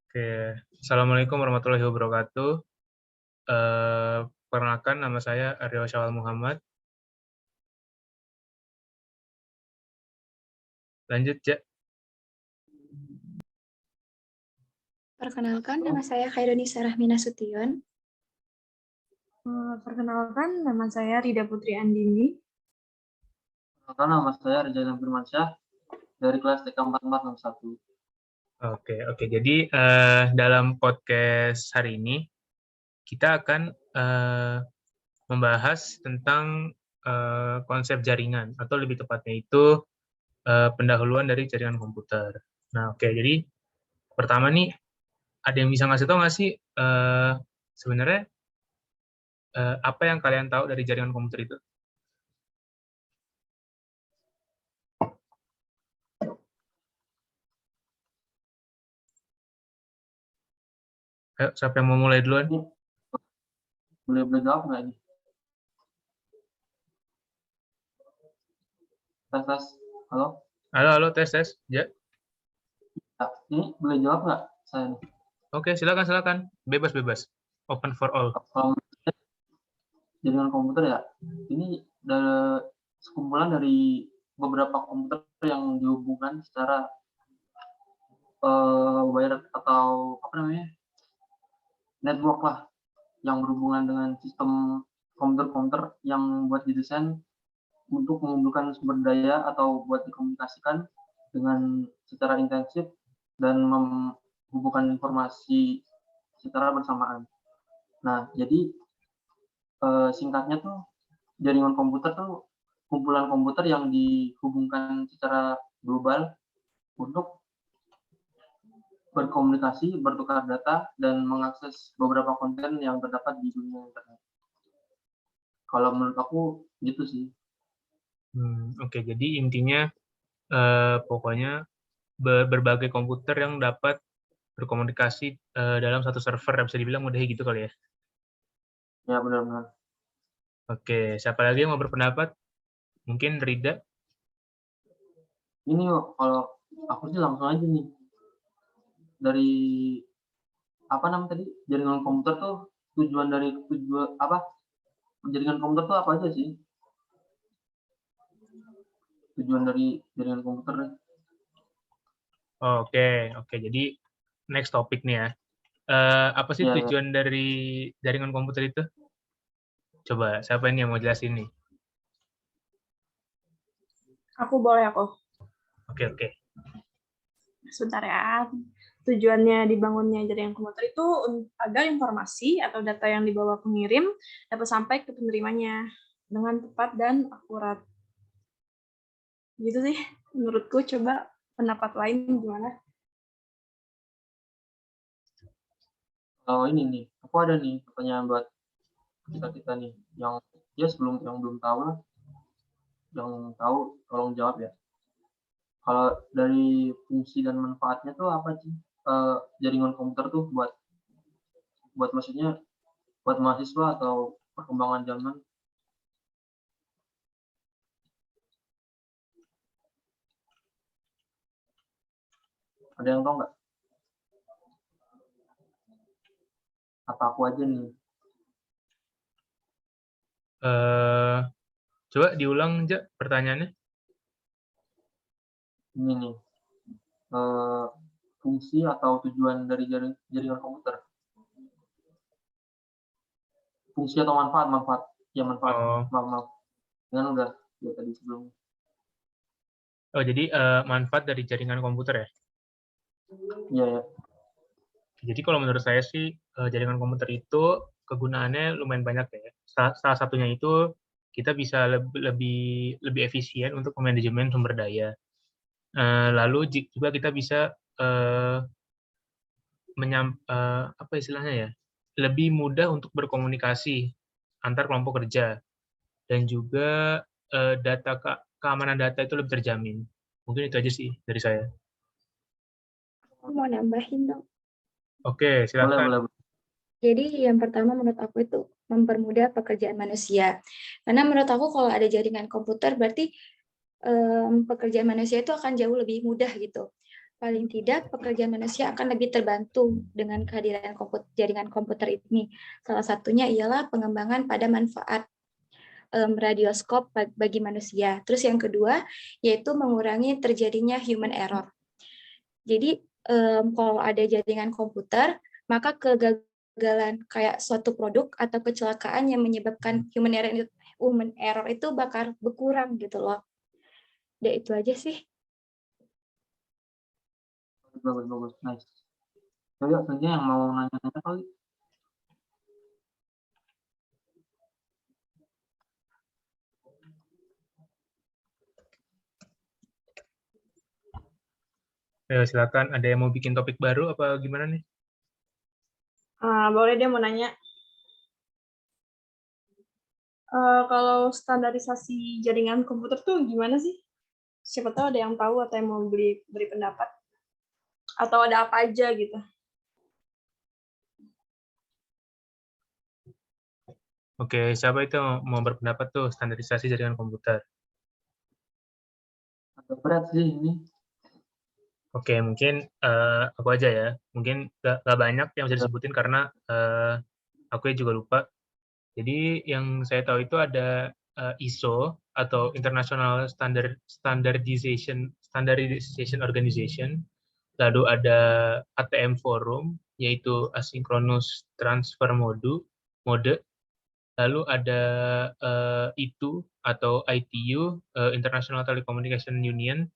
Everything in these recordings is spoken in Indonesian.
Oke, Assalamualaikum warahmatullahi wabarakatuh. Perkenalkan, nama saya Aryo Syawal Muhammad. Lanjut, Ja. Perkenalkan, nama saya Khairunisa Rahmina Sution. Perkenalkan, nama saya Rida Putri Andini. Perkenalkan, nama saya Rizal Firmansyah dari kelas TK 4461. Oke. Jadi dalam podcast hari ini kita akan membahas tentang konsep jaringan atau lebih tepatnya itu pendahuluan dari jaringan komputer. Nah, oke. Jadi pertama nih, ada yang bisa ngasih tahu nggak sih sebenarnya apa yang kalian tahu dari jaringan komputer itu? Ayo, siapa yang mau mulai duluan? Boleh jawab nggak ini? Tes. Halo? Halo, tes. Ja. Ya, ini boleh jawab nggak saya nih? Oke, silakan. Bebas. Open for all. Kalau jaringan komputer ya, ini dari sekumpulan dari beberapa komputer yang dihubungkan secara wire atau network lah, yang berhubungan dengan sistem komputer-komputer yang buat didesain untuk mengumpulkan sumber daya atau buat dikomunikasikan dengan secara intensif dan menghubungkan informasi secara bersamaan. Nah, jadi singkatnya tuh jaringan komputer tuh kumpulan komputer yang dihubungkan secara global untuk berkomunikasi, bertukar data, dan mengakses beberapa konten yang terdapat di dunia internet. Kalau menurut aku gitu sih. Oke, jadi intinya pokoknya berbagai komputer yang dapat berkomunikasi dalam satu server, bisa dibilang mudahnya gitu kali ya. Ya, benar-benar. Oke, siapa lagi yang mau berpendapat? Mungkin Rida? Ini kalau aku sih langsung aja nih. Dari tadi jaringan komputer tuh jaringan komputer tuh apa aja sih? Tujuan dari jaringan komputer. Oke. Jadi next topik nih ya. Apa sih tujuan dari jaringan komputer itu? Coba, siapa ini yang mau jelasin nih? Aku boleh. Oke. Sebentar ya. Tujuannya dibangunnya jaringan komputer itu agar informasi atau data yang dibawa pengirim dapat sampai ke penerimanya dengan tepat dan akurat. Gitu sih, menurutku. Coba pendapat lain gimana? Ini nih, aku ada nih pertanyaan buat kita nih yang belum tahu lah, yang tahu tolong jawab ya. Kalau dari fungsi dan manfaatnya tuh apa sih jaringan komputer tuh buat maksudnya buat mahasiswa atau perkembangan zaman? Ada yang tahu nggak? Apa aku aja nih? Coba diulang aja pertanyaannya. Ini nih, fungsi atau tujuan dari jaringan komputer. Fungsi atau manfaat. Ya, manfaat. Maaf. Dengan udah ya tadi sebelumnya. Jadi manfaat dari jaringan komputer ya? Iya. Jadi kalau menurut saya sih jaringan komputer itu kegunaannya lumayan banyak ya. Salah satunya itu kita bisa lebih efisien untuk manajemen sumber daya. Lalu juga kita bisa apa istilahnya ya, lebih mudah untuk berkomunikasi antar kelompok kerja, dan juga keamanan data itu lebih terjamin. Mungkin itu aja sih dari saya. Aku mau nambahin dong. Oke, silakan. Boleh. Jadi yang pertama menurut aku itu mempermudah pekerjaan manusia. Karena menurut aku kalau ada jaringan komputer berarti pekerjaan manusia itu akan jauh lebih mudah gitu. paling tidak pekerjaan manusia akan lebih terbantu dengan kehadiran jaringan komputer ini. Salah satunya ialah pengembangan pada manfaat radioskop bagi manusia. Terus yang kedua yaitu mengurangi terjadinya human error. Jadi kalau ada jaringan komputer, maka kegagalan kayak suatu produk atau kecelakaan yang menyebabkan human error itu bakal berkurang gitu loh. Udah itu aja sih. Bagus, nice. Yuk, selanjutnya yang mau nanya-nanya kali. Ayo, silakan. Ada yang mau bikin topik baru apa gimana nih? Boleh dia mau nanya. Kalau standarisasi jaringan komputer tuh gimana sih? Siapa tahu ada yang tahu atau yang mau beri pendapat. Atau ada apa aja gitu. Oke, siapa itu mau berpendapat tuh standarisasi jaringan komputer? Agak berat sih ini. Oke, mungkin aku aja ya. Mungkin nggak banyak yang bisa disebutin karena aku juga lupa. Jadi yang saya tahu itu ada ISO atau International Standardization Organization. Lalu ada ATM Forum, yaitu Asynchronous Transfer Mode. Lalu ada ITU atau ITU, International Telecommunication Union.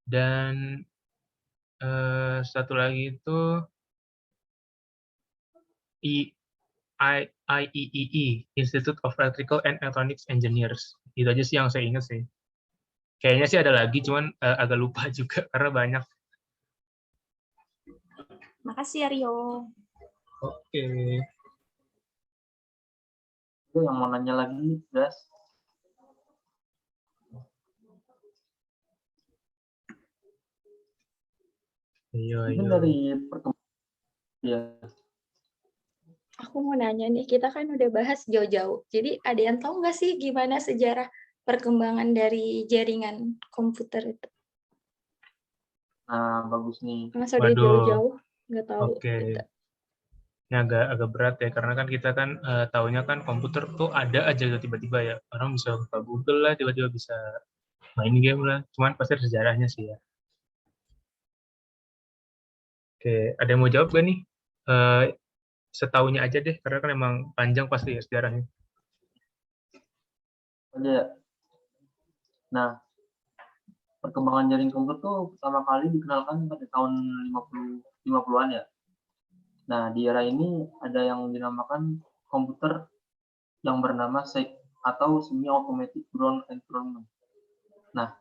Dan satu lagi itu IEEE, Institute of Electrical and Electronics Engineers. Itu aja sih yang saya ingat sih. Kayaknya sih ada lagi, cuman agak lupa juga karena banyak. Makasih ya, Rio. Oke, yang mau nanya lagi, guys? Mungkin dari perkembangan ya. Aku mau nanya nih, kita kan udah bahas jauh-jauh. Jadi ada yang tahu nggak sih gimana sejarah perkembangan dari jaringan komputer itu? Nah, bagus nih. Masa udah jauh-jauh nggak tahu. Oke. Gitu. Ini agak berat ya, karena kan kita kan taunya kan komputer tuh ada aja tiba-tiba ya. Orang bisa buka Google lah, tiba-tiba bisa main game lah. Cuman pasti ada sejarahnya sih ya. Oke, ada yang mau jawab gak nih? Setaunya aja deh, karena kan emang panjang pasti ya sejarahnya. Ada. Nah, perkembangan jaringan komputer tuh pertama kali dikenalkan pada tahun 50-an ya. Nah, di era ini ada yang dinamakan komputer yang bernama SAC atau Semi Automatic Ground Environment. Nah,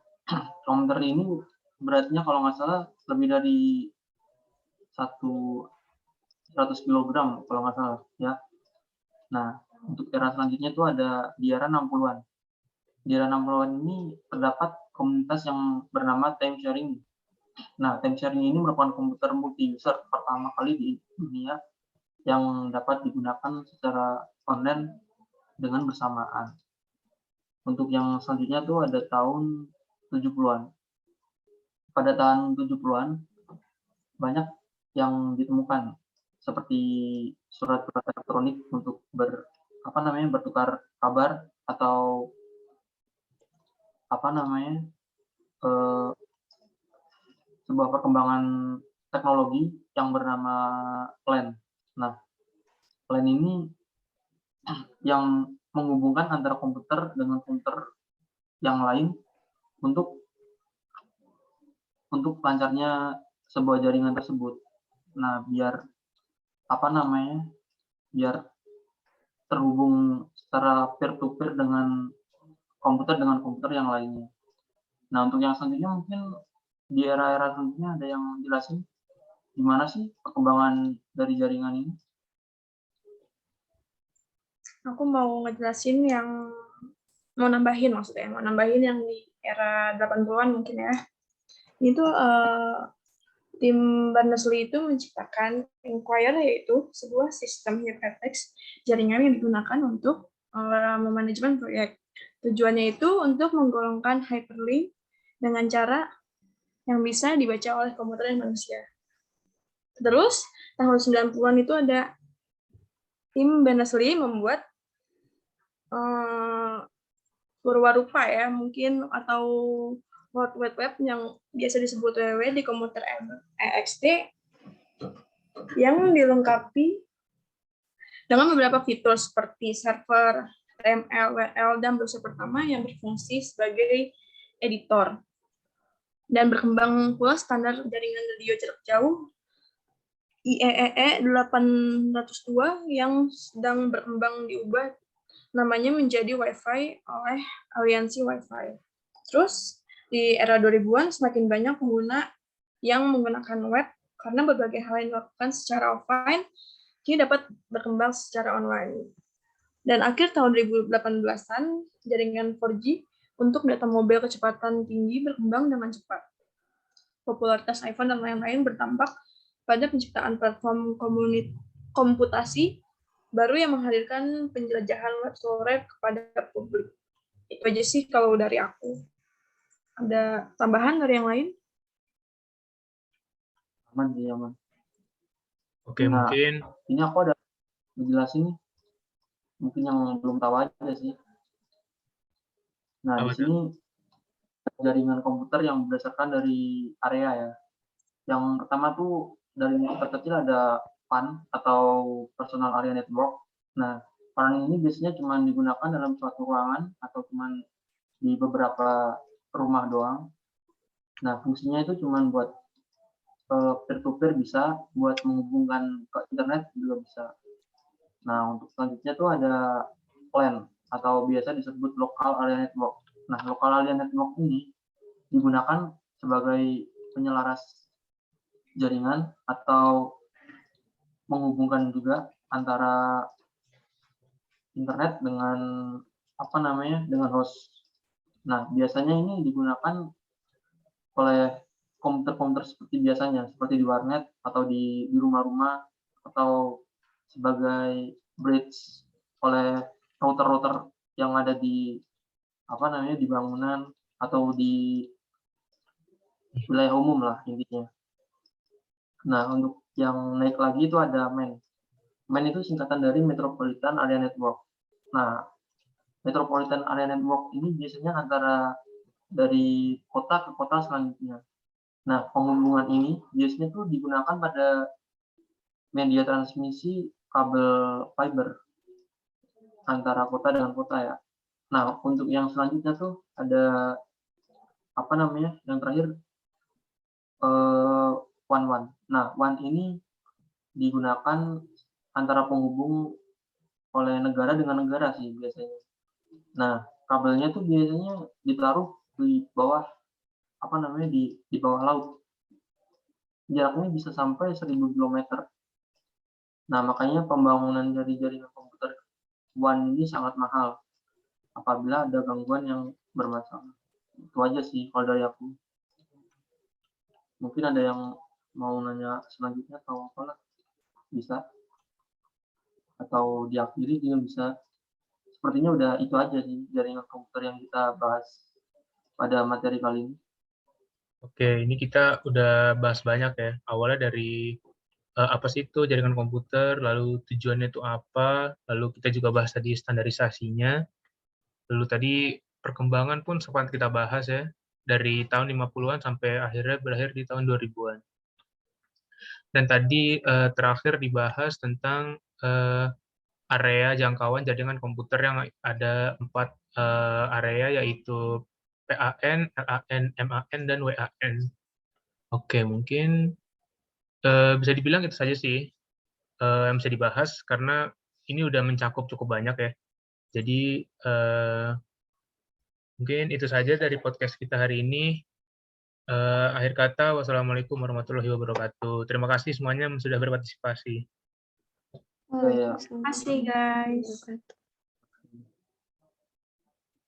komputer ini beratnya kalau nggak salah lebih dari 100 kg kalau nggak salah ya. Nah, untuk era selanjutnya itu ada di era 60-an. Di era 60-an ini terdapat komunitas yang bernama time sharing. Nah, time sharing ini merupakan komputer multi-user pertama kali di dunia yang dapat digunakan secara online dengan bersamaan. Untuk yang selanjutnya itu ada tahun 70-an. Pada tahun 70-an, banyak yang ditemukan seperti surat-surat elektronik untuk bertukar kabar atau sebuah perkembangan teknologi yang bernama LAN. Nah, LAN ini yang menghubungkan antara komputer dengan komputer yang lain untuk lancarnya sebuah jaringan tersebut. Nah, biar terhubung secara peer-to-peer dengan komputer yang lainnya. Nah, untuk yang selanjutnya mungkin di era-era selanjutnya ada yang jelasin gimana sih perkembangan dari jaringan ini? Aku mau ngejelasin mau nambahin yang di era 80-an mungkin ya. Itu tim Berners-Lee itu menciptakan Inquirer, yaitu sebuah sistem hypertext jaringan yang digunakan untuk memanajemen proyek. Tujuannya itu untuk menggolongkan hyperlink dengan cara yang bisa dibaca oleh komputer dan manusia. Terus, tahun 90-an itu ada tim Berners-Lee membuat Purwarupa ya, mungkin, atau World Wide Web yang biasa disebut WWW di komputer EXT, yang dilengkapi dengan beberapa fitur seperti server, HTML, WL, dan browser pertama yang berfungsi sebagai editor. Dan berkembang pula standar jaringan radio jarak jauh IEEE 802 yang sedang berkembang diubah namanya menjadi Wi-Fi oleh Aliansi Wi-Fi. Terus di era 2000-an semakin banyak pengguna yang menggunakan web karena berbagai hal yang dilakukan secara offline kini dapat berkembang secara online. Dan akhir tahun 2018-an jaringan 4G untuk data mobil kecepatan tinggi berkembang dengan cepat. Popularitas iPhone dan lain-lain berdampak pada penciptaan platform komputasi baru yang menghadirkan penjelajahan web storage kepada publik. Itu aja sih kalau dari aku. Ada tambahan dari yang lain? Aman sih, aman. Oke, Nah, mungkin ini aku ada menjelasin nih. Mungkin yang belum tahu aja sih. Nah, apa di sini jaringan komputer yang berdasarkan dari area ya. Yang pertama tuh dari lingkup terkecil ada PAN atau Personal Area Network. Nah, PAN ini biasanya cuma digunakan dalam suatu ruangan atau cuma di beberapa rumah doang. Nah, fungsinya itu cuma buat peer-to-peer bisa, buat menghubungkan ke internet juga bisa. Nah, untuk selanjutnya tuh ada LAN atau biasa disebut Local Area Network. Nah, Local Area Network ini digunakan sebagai penyelaras jaringan atau menghubungkan juga antara internet dengan dengan host. Nah, biasanya ini digunakan oleh komputer-komputer seperti biasanya, seperti di warnet atau di rumah-rumah atau sebagai bridge oleh router-router yang ada di di bangunan atau di wilayah umum lah intinya. Nah, untuk yang naik lagi itu ada MAN. MAN itu singkatan dari Metropolitan Area Network. Nah, Metropolitan Area Network ini biasanya antara dari kota ke kota selanjutnya. Nah, penghubungan ini biasanya tuh digunakan pada media transmisi kabel fiber antara kota dengan kota ya. Nah, untuk yang selanjutnya tuh ada yang terakhir WAN. Nah, WAN ini digunakan antara penghubung oleh negara dengan negara sih biasanya. Nah, kabelnya tuh biasanya ditaruh di bawah di bawah laut. Jaraknya bisa sampai 1000 km. Nah, makanya pembangunan dari jaringan komputer WAN ini sangat mahal apabila ada gangguan yang bermasalah. Itu aja sih kalau dari aku. Mungkin ada yang mau nanya selanjutnya atau apalah, bisa. Atau diakhiri juga bisa. Sepertinya udah itu aja sih jaringan komputer yang kita bahas pada materi kali ini. Oke, ini kita udah bahas banyak ya. Awalnya dari apa sih itu jaringan komputer, lalu tujuannya itu apa, lalu kita juga bahas tadi standarisasinya, lalu tadi perkembangan pun sempat kita bahas ya, dari tahun 50-an sampai akhirnya berakhir di tahun 2000-an. Dan tadi terakhir dibahas tentang area jangkauan jaringan komputer yang ada 4 area, yaitu PAN, LAN, MAN, dan WAN. Oke, mungkin bisa dibilang itu saja sih yang bisa dibahas, karena ini udah mencakup cukup banyak ya. Jadi mungkin itu saja dari podcast kita hari ini. Akhir kata, wassalamualaikum warahmatullahi wabarakatuh. Terima kasih semuanya sudah berpartisipasi. Waalaikumsalam Terima kasih, guys. warahmatullahi wabarakatuh.